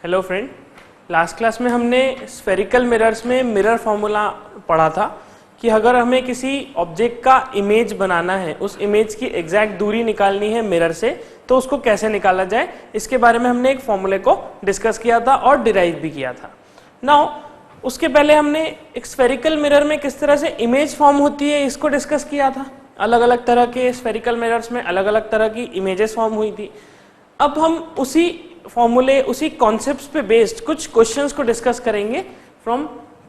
Hello friend, last class में हमने spherical mirrors में मिरर फॉर्मूला पढ़ा था कि अगर हमें किसी ऑब्जेक्ट का इमेज बनाना है, उस इमेज की एग्जैक्ट दूरी निकालनी है मिरर से, तो उसको कैसे निकाला जाए, इसके बारे में हमने एक फॉर्मूले को डिस्कस किया था और डिराइव भी किया था। नाउ उसके पहले हमने एक स्फेरिकल मिरर में किस तरह से इमेज फॉर्म होती है इसको डिस्कस किया था। अलग अलग तरह के स्फेरिकल मिरर्स में अलग अलग तरह की इमेजेस फॉर्म हुई थी। अब हम उसी फॉर्मूले, उसी कॉन्सेप्ट्स पे बेस्ड कुछ क्वेश्चंस को डिस्कस करेंगे फ्रॉम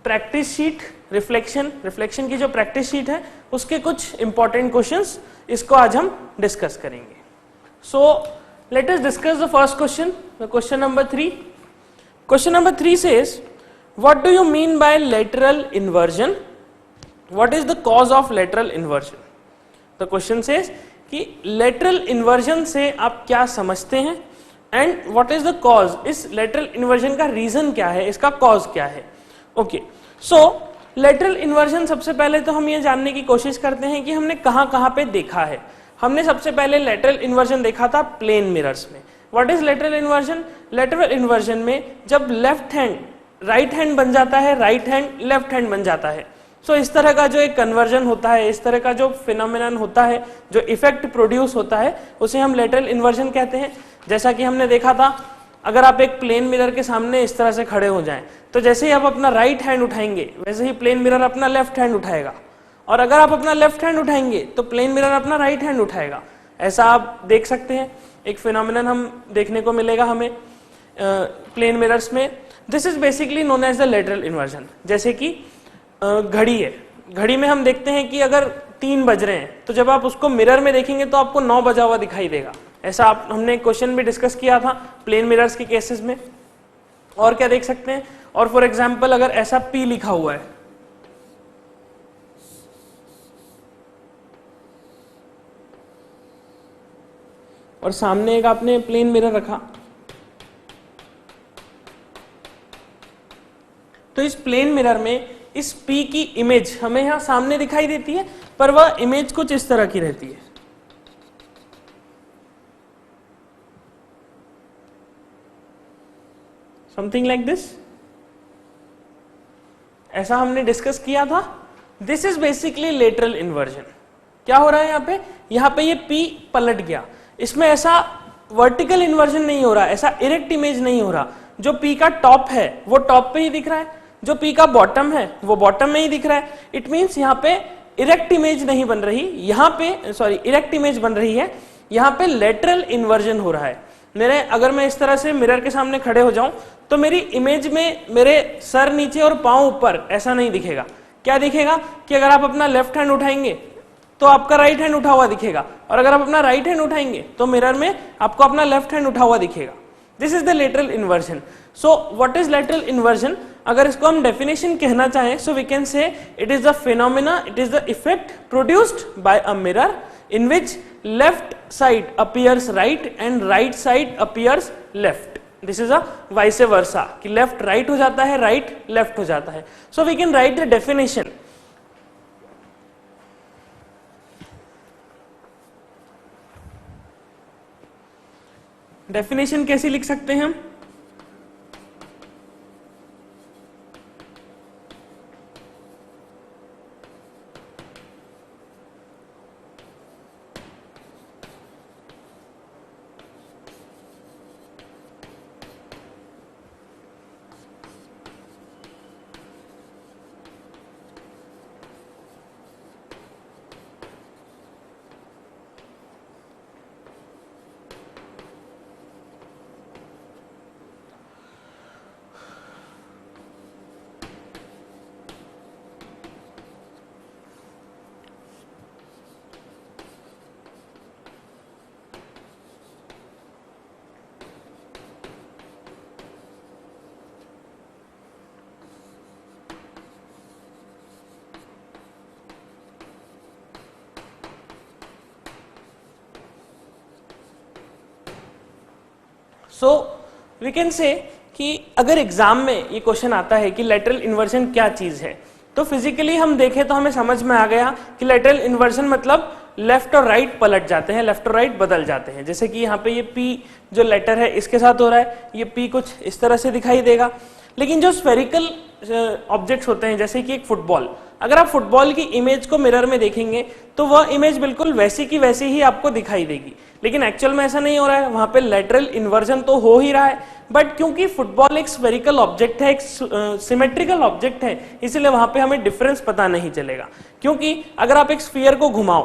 प्रैक्टिस शीट। रिफ्लेक्शन की जो प्रैक्टिस शीट है उसके कुछ इंपॉर्टेंट क्वेश्चंस, इसको आज हम डिस्कस करेंगे। सो let us discuss the first question, question number 3। Question number 3 says, what do you mean by lateral inversion? What is the cause of lateral inversion? The question says कि lateral inversion से आप क्या समझते हैं and what is the cause, इस lateral inversion का reason क्या है, इसका कॉज क्या है। ओके, सो लेटरल इन्वर्जन सबसे पहले तो हम ये जानने की कोशिश करते हैं कि हमने कहाँ कहाँ पे देखा है। हमने सबसे पहले लेटरल इन्वर्जन देखा था प्लेन मिरर्स में। What is lateral inversion? Lateral inversion में जब लेफ्ट हैंड राइट हैंड बन जाता है, राइट हैंड लेफ्ट हैंड बन जाता है, सो इस तरह का जो एक कन्वर्जन होता है, इस तरह का जो फिनोमेनन होता है, जो इफेक्ट प्रोड्यूस होता है, उसे हम लेटरल इन्वर्जन कहते हैं। जैसा कि हमने देखा था, अगर आप एक प्लेन मिरर के सामने इस तरह से खड़े हो जाएं, तो जैसे ही आप अपना राइट हैंड उठाएंगे वैसे ही प्लेन मिरर अपना लेफ्ट हैंड उठाएगा, और अगर आप अपना लेफ्ट हैंड उठाएंगे तो प्लेन मिरर अपना राइट हैंड उठाएगा। ऐसा आप देख सकते हैं, एक फिनोमेनन हम देखने को मिलेगा हमें प्लेन मिरर्स में। This is basically known as the lateral inversion. जैसे कि घड़ी है, घड़ी में हम देखते हैं कि अगर 3 बज रहे हैं तो जब आप उसको मिरर में देखेंगे तो आपको 9 बजा हुआ दिखाई देगा। ऐसा हमने क्वेश्चन भी डिस्कस किया था प्लेन मिरर्स के केसेस में। और क्या देख सकते हैं, और फॉर एग्जांपल अगर ऐसा P लिखा हुआ है और सामने एक आपने प्लेन मिरर रखा, तो इस प्लेन मिरर में इस P की इमेज हमें यहां सामने दिखाई देती है, पर वह इमेज कुछ इस तरह की रहती है। Something like this. ऐसा हमने डिस्कस किया था। This is basically lateral inversion. क्या हो रहा है यहाँ पे ये P पलट गया। इसमें ऐसा वर्टिकल इन्वर्जन नहीं हो रहा, ऐसा इरेक्ट इमेज नहीं हो रहा। जो P का टॉप है वो टॉप पे ही दिख रहा है, जो P का बॉटम है वो बॉटम में ही दिख रहा है। इट मीन्स यहाँ पे इरेक्ट इमेज नहीं बन रही, यहाँ पे सॉरी इरेक्ट इमेज बन रही है, यहाँ पे लेटरल इन्वर्जन हो रहा है। अगर मैं इस तरह से मिरर के सामने खड़े हो जाऊं तो मेरी इमेज में मेरे सर नीचे और पांव ऊपर ऐसा नहीं दिखेगा। क्या दिखेगा कि अगर आप अपना लेफ्ट हैंड उठाएंगे तो आपका राइट हैंड उठा हुआ दिखेगा, और अगर आप अपना राइट हैंड उठाएंगे तो मिरर में आपको अपना लेफ्ट हैंड उठा हुआ दिखेगा। This is the lateral inversion. So what is lateral inversion? अगर इसको हम डेफिनेशन कहना चाहें, so we can say it is the phenomena, it is the effect produced by a mirror in which left side appears right and right side appears left. This is a vice versa कि left right हो जाता है, right left हो जाता है. So we can write the definition. Definition कैसी लिख सकते हैं हम? सो वी कैन से कि अगर एग्जाम में ये क्वेश्चन आता है कि लेटरल इन्वर्जन क्या चीज है, तो फिजिकली हम देखें तो हमें समझ में आ गया कि लेटरल इन्वर्जन मतलब लेफ्ट और राइट पलट जाते हैं, लेफ्ट और राइट बदल जाते हैं। जैसे कि यहाँ पे ये P जो लेटर है इसके साथ हो रहा है, ये P कुछ इस तरह से दिखाई देगा। लेकिन जो स्फेरिकल ऑब्जेक्ट्स होते हैं जैसे कि एक फुटबॉल, अगर आप फुटबॉल की इमेज को मिरर में देखेंगे तो वह इमेज बिल्कुल वैसी की वैसी ही आपको दिखाई देगी, लेकिन एक्चुअल में ऐसा नहीं हो रहा है, वहां पे लेटरल इन्वर्जन तो हो ही रहा है, बट क्योंकि फुटबॉल एक स्फेरिकल ऑब्जेक्ट है, एक सिमेट्रिकल ऑब्जेक्ट है, इसलिए वहां पे हमें डिफरेंस पता नहीं चलेगा। क्योंकि अगर आप एक स्फीयर को घुमाओ,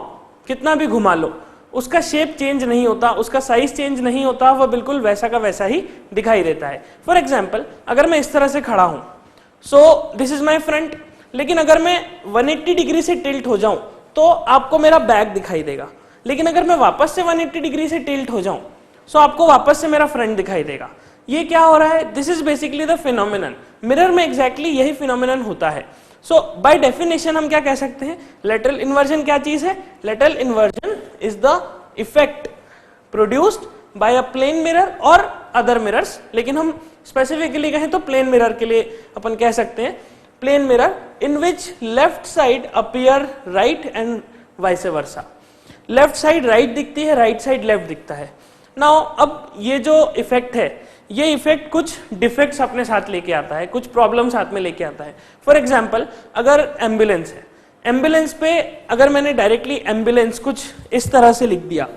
कितना भी घुमा लो, उसका शेप चेंज नहीं होता, उसका साइज चेंज नहीं होता, वह बिल्कुल वैसा का वैसा ही दिखाई देता है। फॉर एग्जाम्पल, अगर मैं इस तरह से खड़ा हूं, सो दिस इज माई फ्रंट, लेकिन अगर मैं 180 डिग्री से टिल्ट हो जाऊं तो आपको मेरा बैक दिखाई देगा, लेकिन अगर मैं वापस से 180 डिग्री से टिल्ट हो जाऊं सो आपको वापस से मेरा फ्रंट दिखाई देगा। ये क्या हो रहा है? This is basically the phenomenon. Mirror में एग्जैक्टली यही फिनोमिनन होता है। सो बाय डेफिनेशन हम क्या कह सकते हैं? लेटरल इन्वर्जन क्या चीज है? Lateral inversion is the effect produced by a plane mirror और अदर मिरर्स, लेकिन हम स्पेसिफिकली कहें तो प्लेन मिरर के लिए अपन कह सकते हैं plane mirror in which left side appear right and vice versa. Left side right दिखती है, राइट साइड लेफ्ट दिखता है। नाउ अब ये जो इफेक्ट है, ये इफेक्ट कुछ डिफेक्ट्स अपने साथ लेके आता है, कुछ प्रॉब्लम साथ में लेके आता है। फॉर एग्जाम्पल, अगर एम्बुलेंस है, एम्बुलेंस पे अगर मैंने डायरेक्टली एम्बुलेंस कुछ इस तरह से लिख दिया,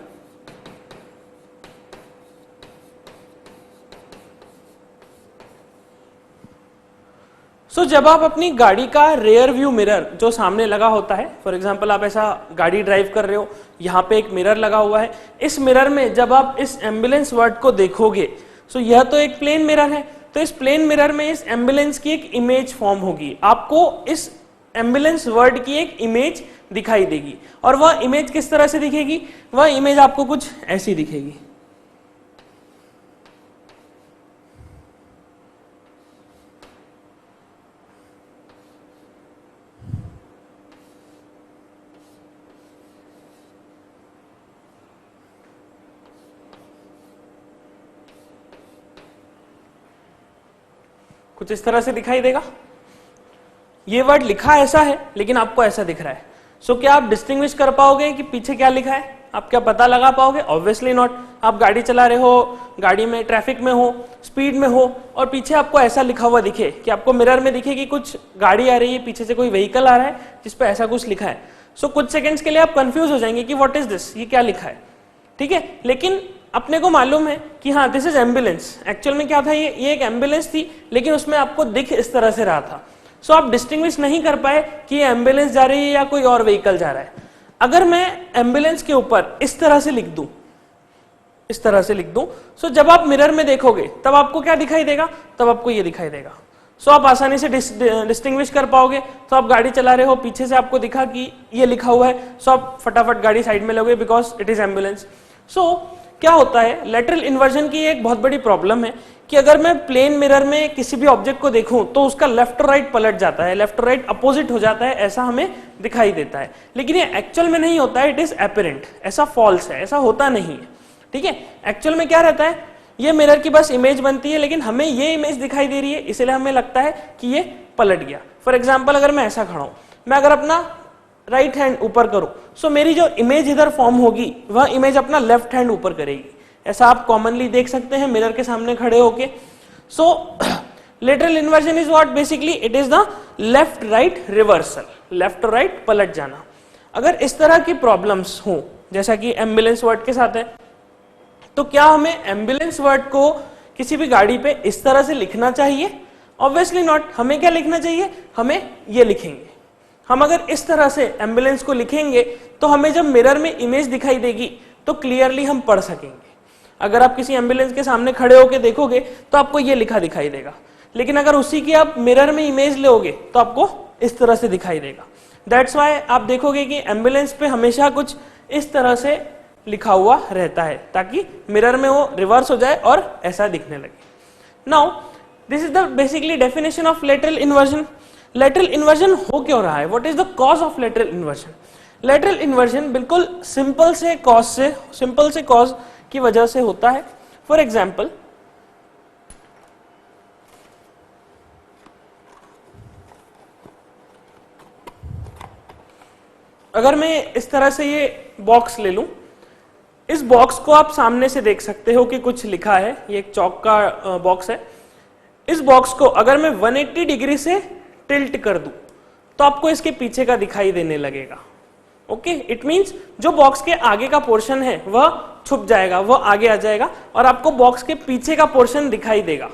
जब आप अपनी गाड़ी का रेयर व्यू मिरर जो सामने लगा होता है, फॉर एग्जांपल आप ऐसा गाड़ी ड्राइव कर रहे हो, यहाँ पे एक मिरर लगा हुआ है, इस मिरर में जब आप इस एम्बुलेंस वर्ड को देखोगे, यह तो एक प्लेन मिरर है, तो इस प्लेन मिरर में इस एम्बुलेंस की एक इमेज फॉर्म होगी, आपको इस एम्बुलेंस वर्ड की एक इमेज दिखाई देगी। और वह इमेज किस तरह से दिखेगी? वह इमेज आपको कुछ ऐसी दिखेगी। कुछ इस तरह से दिखाई देगा। ये वर्ड लिखा ऐसा है लेकिन आपको ऐसा दिख रहा है। क्या आप डिस्टिंग्विश कर पाओगे कि पीछे क्या लिखा है? आप क्या पता लगा पाओगे? Obviously not. आप गाड़ी चला रहे हो, गाड़ी में ट्रैफिक में हो, स्पीड में हो, और पीछे आपको ऐसा लिखा हुआ दिखे कि आपको मिरर में दिखे कि कुछ गाड़ी आ रही है, पीछे से कोई व्हीकल आ रहा है जिसपे ऐसा कुछ लिखा है। कुछ सेकंड्स के लिए आप कंफ्यूज हो जाएंगे कि व्हाट इज दिस, ये क्या लिखा है, ठीक है। लेकिन अपने को मालूम है कि हाँ दिस इज एम्बुलेंस। एक्चुअल में क्या था, ये एक एम्बुलेंस थी, लेकिन उसमें आपको दिख इस तरह से रहा था। आप डिस्टिंग्विश नहीं कर पाए कि ये एम्बुलेंस जा रही है या कोई और व्हीकल जा रहा है। अगर मैं एम्बुलेंस के ऊपर इस तरह से लिख दूं, इस तरह से लिख दूं, जब आप मिरर में देखोगे तब आपको क्या दिखाई देगा? तब आपको ये दिखाई देगा। आप आसानी से डिस्टिंग्विश कर पाओगे। आप गाड़ी चला रहे हो, पीछे से आपको दिखा कि ये लिखा हुआ है, आप फटाफट गाड़ी साइड में लोगे बिकॉज इट इज एम्बुलेंस। क्या होता है, लेटरल इन्वर्जन की एक बहुत बड़ी प्रॉब्लम है कि अगर मैं प्लेन मिरर में किसी भी ऑब्जेक्ट को देखूं तो उसका लेफ्ट और राइट पलट जाता है, लेफ्ट और राइट अपोजिट हो जाता है, ऐसा हमें दिखाई देता है। लेकिन ये एक्चुअल में नहीं होता है, इट इज एपरेंट, ऐसा फॉल्स है, ऐसा होता नहीं है, ठीक है। एक्चुअल में क्या रहता है, ये मिरर की बस इमेज बनती है, लेकिन हमें ये इमेज दिखाई दे रही है, इसलिए हमें लगता है कि ये पलट गया। फॉर एग्जाम्पल, अगर मैं ऐसा खड़ा हूं, मैं अगर अपना राइट हैंड ऊपर करूं, मेरी जो इमेज इधर फॉर्म होगी वह इमेज अपना लेफ्ट हैंड ऊपर करेगी। ऐसा आप कॉमनली देख सकते हैं मिरर के सामने खड़े होके। Lateral inversion is what? Basically it is the left right reversal, left और राइट पलट जाना। अगर इस तरह की प्रॉब्लम्स हो, जैसा कि एम्बुलेंस वर्ड के साथ है, तो क्या हमें एम्बुलेंस वर्ड को किसी भी गाड़ी पे इस तरह से लिखना चाहिए? Obviously not. हमें क्या लिखना चाहिए? हमें ये लिखेंगे। हम अगर इस तरह से एम्बुलेंस को लिखेंगे तो हमें जब मिरर में इमेज दिखाई देगी तो क्लियरली हम पढ़ सकेंगे। अगर आप किसी एम्बुलेंस के सामने खड़े होकर देखोगे तो आपको ये लिखा दिखाई देगा, लेकिन अगर उसी की आप मिरर में इमेज लोगे तो आपको इस तरह से दिखाई देगा। दैट्स वाई आप देखोगे कि एम्बुलेंस पे हमेशा कुछ इस तरह से लिखा हुआ रहता है, ताकि मिरर में वो रिवर्स हो जाए और ऐसा दिखने लगे। Now this is the basically definition of lateral inversion. Lateral inversion हो क्यों रहा है? What is the cause of lateral inversion? Lateral inversion बिल्कुल सिंपल से कॉज की वजह से होता है। फॉर एग्जाम्पल, अगर मैं इस तरह से ये बॉक्स ले लूं, इस बॉक्स को आप सामने से देख सकते हो कि कुछ लिखा है, ये एक चौक का बॉक्स है। इस बॉक्स को अगर मैं 180 डिग्री से टिल्ट कर दूं तो आपको इसके पीछे का दिखाई देने लगेगा। ओके, इट मींस जो बॉक्स के आगे का पोर्शन है वह छुप जाएगा, वह आगे आ जाएगा और आपको बॉक्स के पीछे का पोर्शन दिखाई देगा।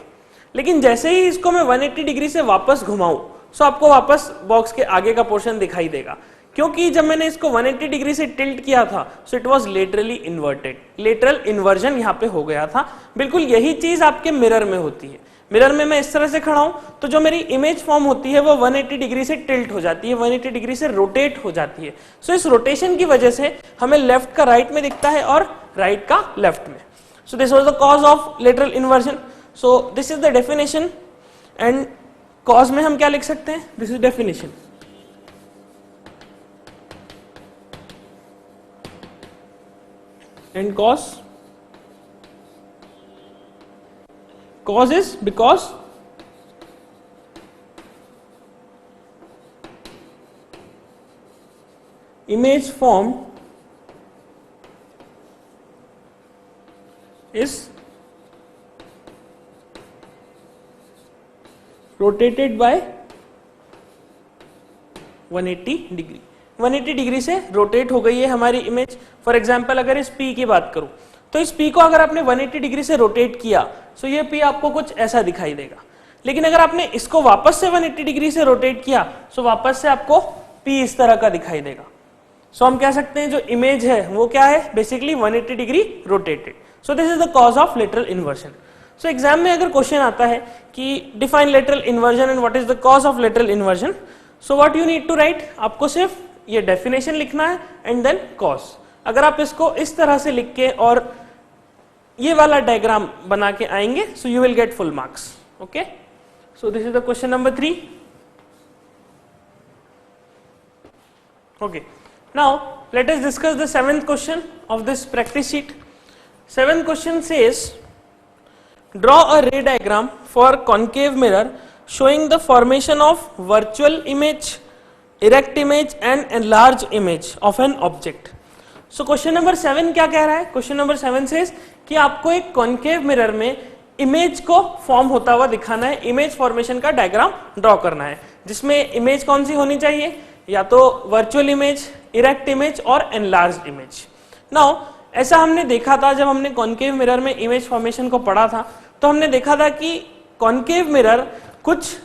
लेकिन जैसे ही इसको मैं 180 डिग्री से वापस घुमाऊं सो आपको वापस बॉक्स के आगे का पोर्शन दिखाई देगा, क्योंकि जब मैंने इसको 180 डिग्री से टिल्ट किया था so it was laterally inverted, lateral inversion यहाँ पे हो गया था। बिल्कुल यही चीज आपके मिरर में होती है। मिरर में मैं इस तरह से खड़ा हूं तो जो मेरी इमेज फॉर्म होती है वो 180 डिग्री से टिल्ट हो जाती है, 180 डिग्री से रोटेट हो जाती है। सो इस रोटेशन की वजह से हमें लेफ्ट का राइट में दिखता है और राइट का लेफ्ट में। So this was the cause of lateral inversion. So this is the definition and cause में हम क्या लिख सकते हैं, this is definition. And cause is because image formed is rotated by 180 degree. 180 degree से rotate हो गई है हमारी इमेज। फॉर एग्जाम्पल अगर इस P की बात करूं तो इस P को अगर आपने 180 डिग्री से रोटेट किया सो ये P आपको कुछ ऐसा दिखाई देगा। लेकिन अगर आपने इसको वापस से 180 डिग्री से रोटेट किया सो वापस से आपको P इस तरह का दिखाई देगा। सो हम कह सकते हैं जो इमेज है वो क्या है, basically 180 degree rotated. So this is the cause of lateral inversion. So exam में अगर क्वेश्चन आता है कि define lateral inversion and what is the cause of lateral inversion, so what you need to write, आपको सिर्फ ये definition लिखना है एंड देन कॉज। अगर आप इसको इस तरह से लिख के और ये वाला डायग्राम बना के आएंगे so you will get full marks. Okay, so this is the question number 3। Okay, now let us discuss the 7th question of this practice sheet. 7th question says draw a ray diagram for concave mirror showing the formation of virtual image, erect image and enlarged image of an object। So question number 7 क्या कह रहा है, question number 7 says कि आपको एक concave mirror में image को form होता हुआ दिखाना है, इमेज फॉर्मेशन का डायग्राम ड्रॉ करना है, जिसमें इमेज कौन सी होनी चाहिए, या तो वर्चुअल इमेज, इरेक्ट इमेज और एनलार्ज्ड इमेज। नाउ ऐसा हमने देखा था जब हमने कॉन्केव मिरर में इमेज फॉर्मेशन को पढ़ा था, तो हमने देखा था कि कॉन्केव मिरर कुछ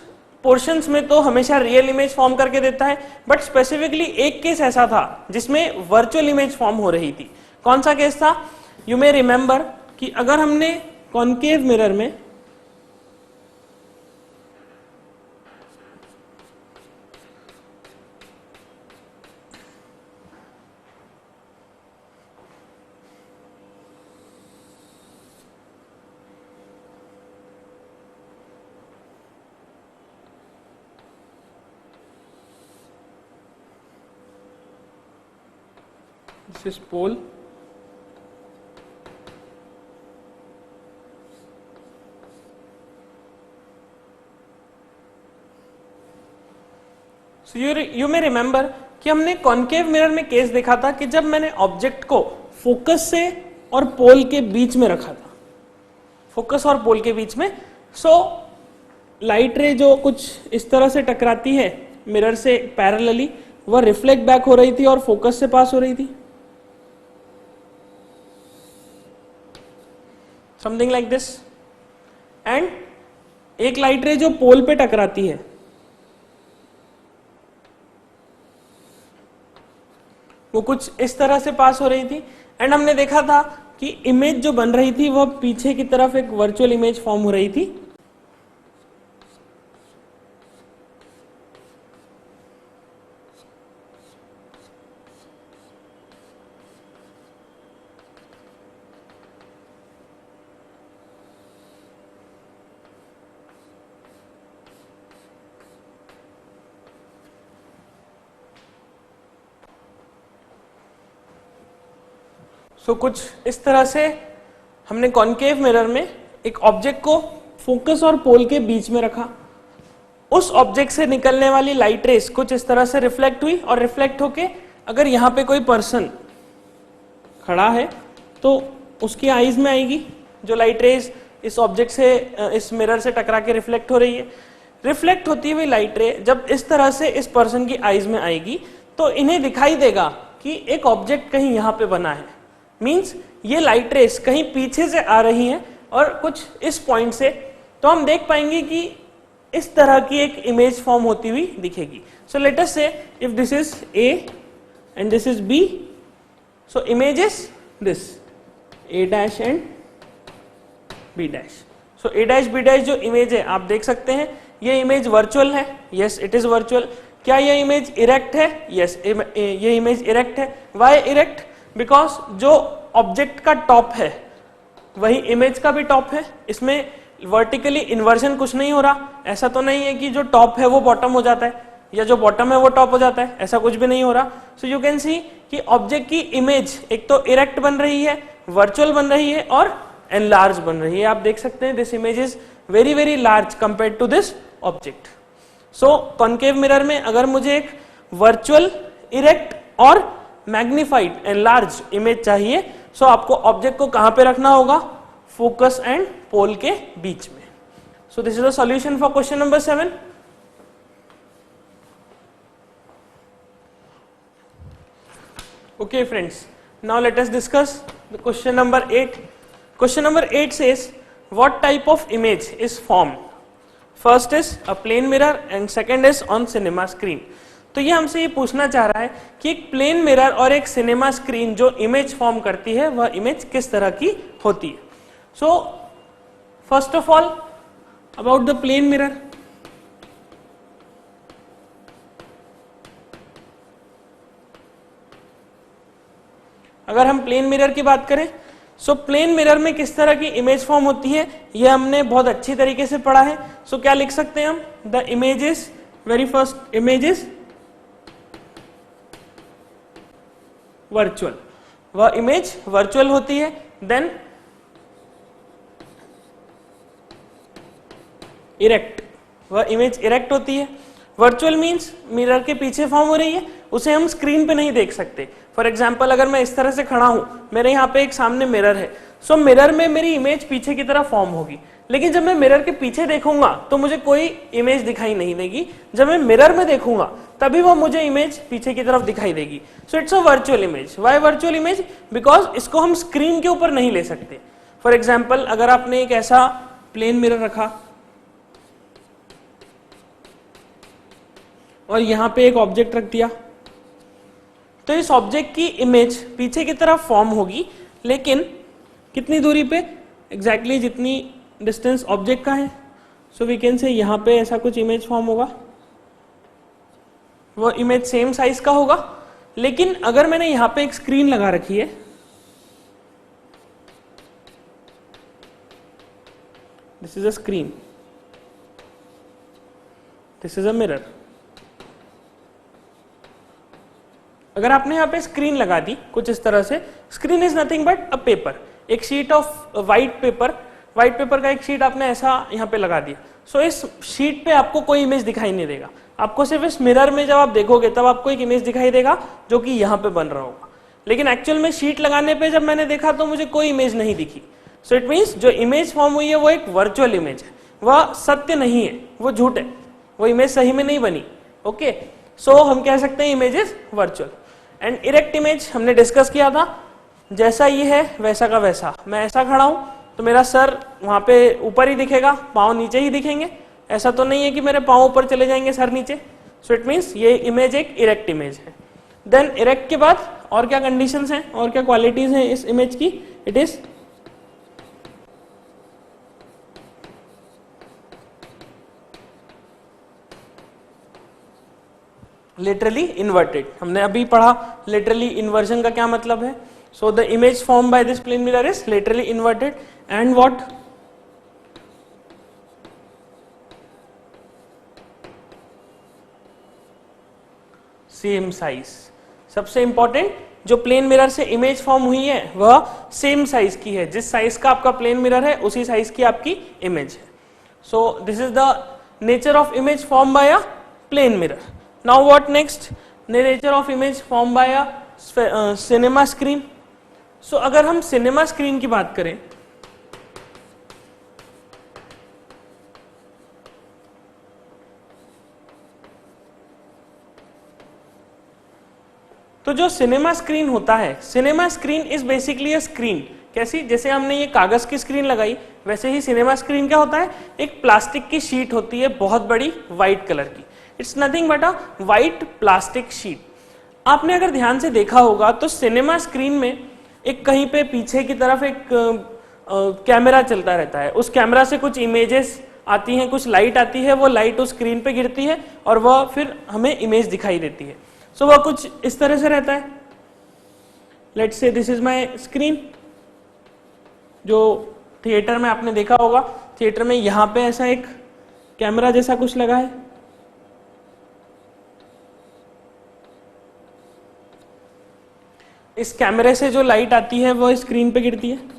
पोर्शंस में तो हमेशा रियल इमेज फॉर्म करके देता है, बट स्पेसिफिकली एक केस ऐसा था जिसमें वर्चुअल इमेज फॉर्म हो रही थी। कौन सा केस था, यू मे रिमेंबर कि अगर हमने कॉन्केव मिरर में this is pole, so you may remember कि हमने कॉन्केव मिरर में केस देखा था कि जब मैंने ऑब्जेक्ट को फोकस से और पोल के बीच में रखा था, फोकस और पोल के बीच में, सो लाइट रे जो कुछ इस तरह से टकराती है मिरर से पैरेलली, वह रिफ्लेक्ट बैक हो रही थी और फोकस से पास हो रही थी, समथिंग लाइक दिस। एंड एक लाइट रे जो पोल पे टकराती है वो कुछ इस तरह से पास हो रही थी। एंड हमने देखा था कि इमेज जो बन रही थी वह पीछे की तरफ एक वर्चुअल इमेज फॉर्म हो रही थी। सो कुछ इस तरह से हमने कॉन्केव मिरर में एक ऑब्जेक्ट को फोकस और पोल के बीच में रखा, उस ऑब्जेक्ट से निकलने वाली लाइट रेस कुछ इस तरह से रिफ्लेक्ट हुई और रिफ्लेक्ट होके अगर यहाँ पे कोई पर्सन खड़ा है तो उसकी आईज में आएगी, जो लाइट रेज इस ऑब्जेक्ट से इस मिरर से टकरा के रिफ्लेक्ट हो रही है। रिफ्लेक्ट होती हुई लाइट रे जब इस तरह से इस पर्सन की आईज में आएगी तो इन्हें दिखाई देगा कि एक ऑब्जेक्ट कहीं यहाँ पे बना है। मींस ये लाइट रेस कहीं पीछे से आ रही हैं और कुछ इस पॉइंट से, तो हम देख पाएंगे कि इस तरह की एक इमेज फॉर्म होती हुई दिखेगी। सो let us say if this is A and this is B, so image is this A dash and B dash. So A dash B dash जो इमेज है आप देख सकते हैं, ये इमेज वर्चुअल है, यस इट इज वर्चुअल। क्या ये इमेज इरेक्ट है? यस ये इमेज इरेक्ट है। Why erect? बिकॉज जो ऑब्जेक्ट का टॉप है वही इमेज का भी टॉप है, इसमें वर्टिकली इन्वर्जन कुछ नहीं हो रहा। ऐसा तो नहीं है कि जो टॉप है वो बॉटम हो जाता है या जो बॉटम है वो टॉप हो जाता है, ऐसा कुछ भी नहीं हो रहा। सो यू कैन सी कि ऑब्जेक्ट की इमेज एक तो इरेक्ट बन रही है, वर्चुअल बन रही है और एनलार्ज बन रही है। आप देख सकते हैं this image is very very large compared to this object. So concave mirror में अगर मुझे एक वर्चुअल, इरेक्ट और मैग्निफाइड एनलार्ज इमेज चाहिए, सो आपको ऑब्जेक्ट को कहां पे रखना होगा? फोकस एंड पोल के बीच में। सो this is the solution for question number 7। Okay friends, now let us discuss the question number 8. Question number 8 says what type of image is formed? First is a plane mirror and second is on cinema screen. तो ये हमसे ये पूछना चाह रहा है कि एक प्लेन मिरर और एक सिनेमा स्क्रीन जो इमेज फॉर्म करती है वह इमेज किस तरह की होती है। So first of all about the plane mirror, अगर हम प्लेन मिरर की बात करें, सो प्लेन मिरर में किस तरह की इमेज फॉर्म होती है ये हमने बहुत अच्छी तरीके से पढ़ा है। सो क्या लिख सकते हैं हम? The image is, very first image is virtual, वह इमेज वर्चुअल होती है। देन इरेक्ट, वह इमेज इरेक्ट होती है। वर्चुअल मीन्स मिरर के पीछे फॉर्म हो रही है, उसे हम स्क्रीन पे नहीं देख सकते। फॉर एग्जाम्पल अगर मैं इस तरह से खड़ा हूं, मेरे यहाँ पे एक सामने मिरर है, सो मिरर में मेरी इमेज पीछे की तरफ फॉर्म होगी, लेकिन जब मैं मिरर के पीछे देखूंगा तो मुझे कोई इमेज दिखाई नहीं देगी। जब मैं मिरर में देखूंगा तभी वो मुझे इमेज पीछे की तरफ दिखाई देगी। So it's a virtual image. Why virtual image? Because इसको हम स्क्रीन के ऊपर नहीं ले सकते। फॉर एग्जाम्पल अगर आपने एक ऐसा प्लेन मिरर रखा और यहां पे एक ऑब्जेक्ट रख दिया, तो इस ऑब्जेक्ट की इमेज पीछे की तरफ फॉर्म होगी, लेकिन कितनी दूरी पे? एग्जैक्टली जितनी डिस्टेंस ऑब्जेक्ट का है। सो वी कैन से यहां पे ऐसा कुछ इमेज फॉर्म होगा, वो इमेज सेम साइज का होगा। लेकिन अगर मैंने यहां पे एक स्क्रीन लगा रखी है, this is a screen, this is a mirror. अगर आपने यहाँ पे स्क्रीन लगा दी कुछ इस तरह से, screen is nothing but a paper, एक sheet of white paper, white paper का एक शीट आपने ऐसा यहाँ पे लगा दिया। सो इस शीट पे आपको कोई इमेज दिखाई नहीं देगा, आपको सिर्फ इस मिरर में जब आप देखोगे तब आपको एक इमेज दिखाई देगा जो कि यहाँ पे बन रहा होगा। लेकिन एक्चुअल में शीट लगाने पे जब मैंने देखा तो मुझे कोई इमेज नहीं दिखी। सो इट मीन्स जो इमेज फॉर्म हुई है वो एक वर्चुअल इमेज है, वह सत्य नहीं है, वो झूठ है, वो इमेज सही में नहीं बनी। ओके, सो हम कह सकते हैं image is virtual. And erect image हमने डिस्कस किया था, जैसा ये है वैसा का वैसा। मैं ऐसा खड़ा हूं तो मेरा सर वहां पे ऊपर ही दिखेगा, पांव नीचे ही दिखेंगे। ऐसा तो नहीं है कि मेरे पांव ऊपर चले जाएंगे सर नीचे। सो इट मीन्स ये इमेज एक इरेक्ट इमेज है। देन इरेक्ट के बाद और क्या कंडीशंस हैं और क्या क्वालिटीज हैं इस इमेज की? It is literally inverted. हमने अभी पढ़ा लिटरली इन्वर्जन का क्या मतलब है। So the image form by this plane mirror is literally inverted and what? Same size. सबसे इंपॉर्टेंट, जो प्लेन मिरर से इमेज फॉर्म हुई है वह सेम साइज की है, जिस साइज का आपका प्लेन मिरर है उसी साइज की आपकी इमेज है। So this is the nature of image form by a plane mirror. Now what next? The nature of image formed by a cinema screen. सो अगर हम सिनेमा स्क्रीन की बात करें तो जो सिनेमा स्क्रीन होता है, cinema screen is basically a screen. कैसी? जैसे हमने ये कागज की स्क्रीन लगाई, वैसे ही सिनेमा स्क्रीन क्या होता है, एक प्लास्टिक की शीट होती है बहुत बड़ी व्हाइट कलर की। It's nothing but a white plastic sheet. आपने अगर ध्यान से देखा होगा तो सिनेमा स्क्रीन में एक कहीं पे पीछे की तरफ एक कैमरा चलता रहता है। उस कैमरा से कुछ इमेजेस आती हैं, कुछ लाइट आती है, वो लाइट उस स्क्रीन पे गिरती है और वह फिर हमें इमेज दिखाई देती है। सो वह कुछ इस तरह से रहता है। Let's say this is my screen. जो थिएटर में आपने देखा होगा, थिएटर में यहां पे ऐसा एक कैमरा जैसा कुछ लगा है। इस कैमरे से जो लाइट आती है वो स्क्रीन पे गिरती है।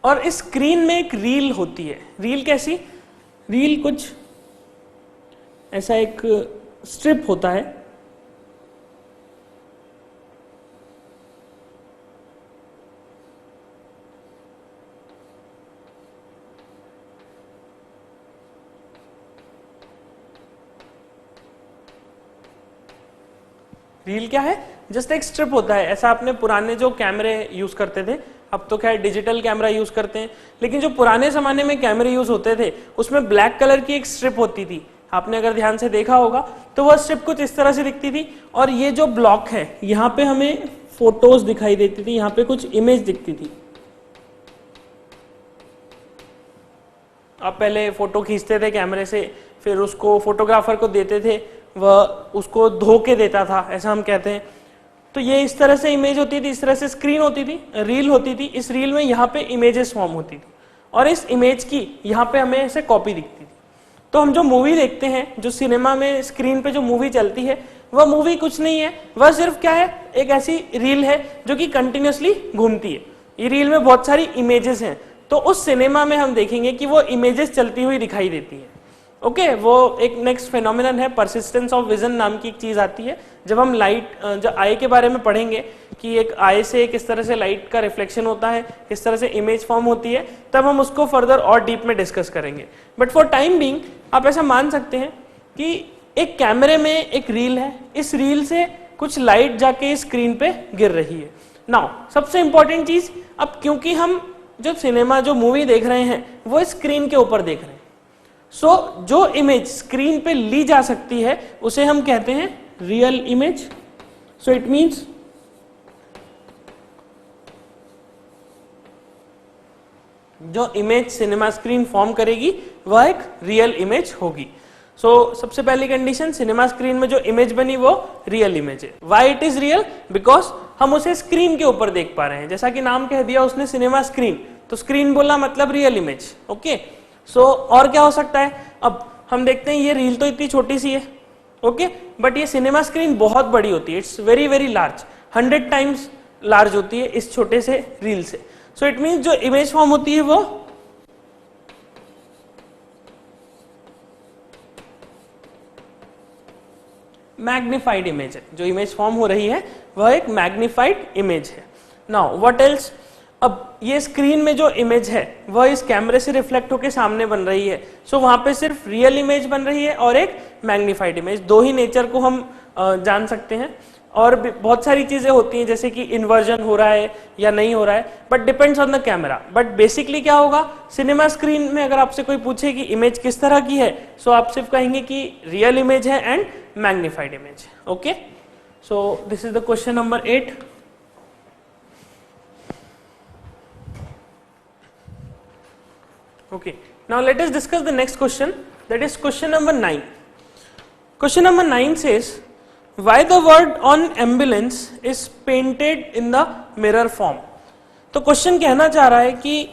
और इस स्क्रीन में एक रील होती है। रील कैसी? रील कुछ ऐसा एक स्ट्रिप होता है। रील क्या है? जस्ट एक स्ट्रिप होता है। ऐसा आपने पुराने जो कैमरे यूज करते थे, अब तो खैर डिजिटल कैमरा यूज करते हैं, लेकिन जो पुराने जमाने में कैमरे यूज होते थे उसमें ब्लैक कलर की एक स्ट्रिप होती थी। आपने अगर ध्यान से देखा होगा तो वह स्ट्रिप कुछ इस तरह से दिखती थी। और ये जो ब्लॉक है, यहाँ पे हमें फोटोज दिखाई देती थी, यहाँ पे कुछ इमेज दिखती थी। आप पहले फोटो खींचते थे कैमरे से, फिर उसको फोटोग्राफर को देते थे, वह उसको धो के देता था, ऐसा हम कहते हैं। तो ये इस तरह से इमेज होती थी, इस तरह से स्क्रीन होती थी, रील होती थी। इस रील में यहाँ पे इमेजेस फॉर्म होती थी और इस इमेज की यहाँ पे हमें ऐसे कॉपी दिखती थी। तो हम जो मूवी देखते हैं, जो सिनेमा में स्क्रीन पे जो मूवी चलती है, वह मूवी कुछ नहीं है, वह सिर्फ क्या है, एक ऐसी रील है जो कि कंटिन्यूसली घूमती है। ये रील में बहुत सारी इमेजेस हैं, तो उस सिनेमा में हम देखेंगे कि वो इमेजेस चलती हुई दिखाई देती है। ओके, वो एक नेक्स्ट फेनोमेनन है, परसिस्टेंस ऑफ विजन नाम की एक चीज आती है। जब हम लाइट, जब आई के बारे में पढ़ेंगे कि एक आई से किस तरह से लाइट का रिफ्लेक्शन होता है, किस तरह से इमेज फॉर्म होती है, तब हम उसको फर्दर और डीप में डिस्कस करेंगे। बट फॉर टाइम बीइंग आप ऐसा मान सकते हैं कि एक कैमरे में एक रील है, इस रील से कुछ लाइट जाके स्क्रीन पे गिर रही है। नाउ सबसे इंपॉर्टेंट चीज, अब क्योंकि हम जब सिनेमा जो मूवी देख रहे हैं वो स्क्रीन के ऊपर देख रहे हैं, सो जो इमेज स्क्रीन पे ली जा सकती है उसे हम कहते हैं real image. So it means जो इमेज सिनेमा स्क्रीन फॉर्म करेगी वह एक रियल इमेज होगी। सो सबसे पहली कंडीशन, सिनेमा स्क्रीन में जो इमेज बनी वो रियल इमेज है। Why it is real? Because हम उसे स्क्रीन के ऊपर देख पा रहे हैं। जैसा कि नाम कह दिया उसने, सिनेमा स्क्रीन, तो स्क्रीन बोला मतलब रियल इमेज। ओके, सो और क्या हो सकता है? अब हम देखते हैं ये रील तो इतनी छोटी सी है, ओके, बट ये सिनेमा स्क्रीन बहुत बड़ी होती है। It's very very large, 100 times large होती है इस छोटे से रील से। सो इट मीन्स जो इमेज फॉर्म होती है वो मैग्निफाइड इमेज है। जो इमेज फॉर्म हो रही है वह एक मैग्निफाइड इमेज है। Now what else? अब ये स्क्रीन में जो इमेज है वह इस कैमरे से रिफ्लेक्ट होकर सामने बन रही है। सो वहां पे सिर्फ रियल इमेज बन रही है और एक मैग्निफाइड इमेज। दो ही नेचर को हम जान सकते हैं। और भी बहुत सारी चीजें होती हैं, जैसे कि इन्वर्जन हो रहा है या नहीं हो रहा है, but depends on the camera. But basically क्या होगा, सिनेमा स्क्रीन में अगर आपसे कोई पूछे कि इमेज किस तरह की है, सो आप सिर्फ कहेंगे कि रियल इमेज है and magnified image. Okay, so this is the question number 8। Okay, now let us discuss the next question, that is question number 9. Question number 9 says, why the word on ambulance is painted in the mirror form? तो question कहना चाह रहा है कि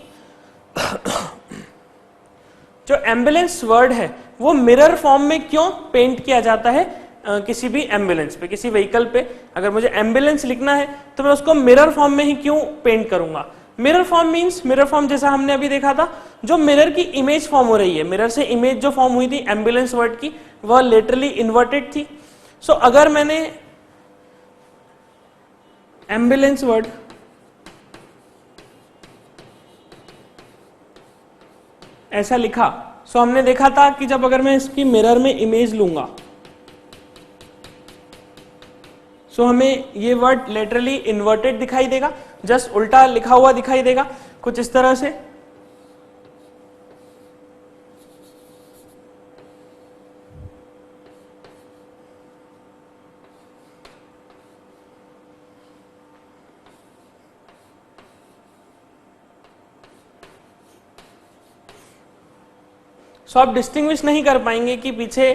जो ambulance word है वो mirror form में क्यों पेंट किया जाता है किसी भी एम्बुलेंस पे, किसी व्हीकल पे। अगर मुझे एम्बुलेंस लिखना है तो मैं उसको मिरर फॉर्म में ही क्यों पेंट करूंगा? Mirror form means, mirror form जैसा हमने अभी देखा था, जो मिरर की इमेज फॉर्म हो रही है, मिरर से इमेज जो फॉर्म हुई थी एम्बुलेंस वर्ड की, वह लेटरली इन्वर्टेड थी। सो अगर मैंने एम्बुलेंस वर्ड ऐसा लिखा, सो हमने देखा था कि जब अगर मैं इसकी मिरर में इमेज लूंगा, सो हमें ये वर्ड लेटरली इन्वर्टेड दिखाई देगा, जस्ट उल्टा लिखा हुआ दिखाई देगा कुछ इस तरह से। सो आप डिस्टिंग्विश नहीं कर पाएंगे कि पीछे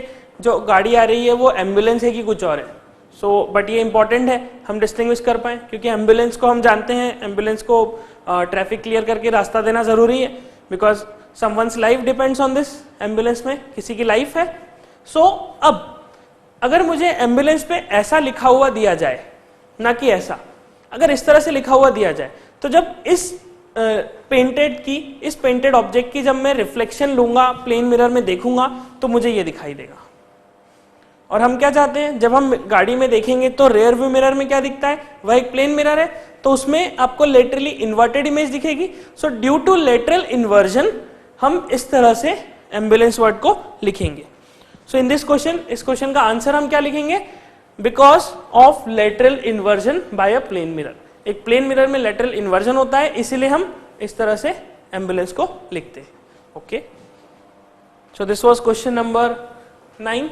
जो गाड़ी आ रही है वो एम्बुलेंस है कि कुछ और है। सो बट ये इंपॉर्टेंट है हम डिस्टिंग्विश कर पाए, क्योंकि एम्बुलेंस को हम जानते हैं, एम्बुलेंस को ट्रैफिक क्लियर करके रास्ता देना जरूरी है, because someone's life depends on this, ambulance में किसी की लाइफ है। सो अब अगर मुझे एम्बुलेंस पे ऐसा लिखा हुआ दिया जाए, ना कि ऐसा, अगर इस तरह से लिखा हुआ दिया जाए, तो जब इस इस पेंटेड ऑब्जेक्ट की जब मैं रिफ्लेक्शन लूंगा, प्लेन मिरर में देखूंगा, तो मुझे ये दिखाई देगा। और हम क्या चाहते हैं, जब हम गाड़ी में देखेंगे तो रेयर व्यू मिरर में क्या दिखता है, वह एक प्लेन मिरर है, तो उसमें आपको लेटरली इन्वर्टेड इमेज दिखेगी। So due to lateral inversion हम इस तरह से एम्बुलेंस वर्ड को लिखेंगे। सो इन दिस क्वेश्चन, इस क्वेश्चन का आंसर हम क्या लिखेंगे, because of lateral inversion by a plane mirror. एक प्लेन मिरर में लेटरल इन्वर्जन होता है, इसीलिए हम इस तरह से एम्बुलेंस को लिखते हैं। Okay, so this was question number 9।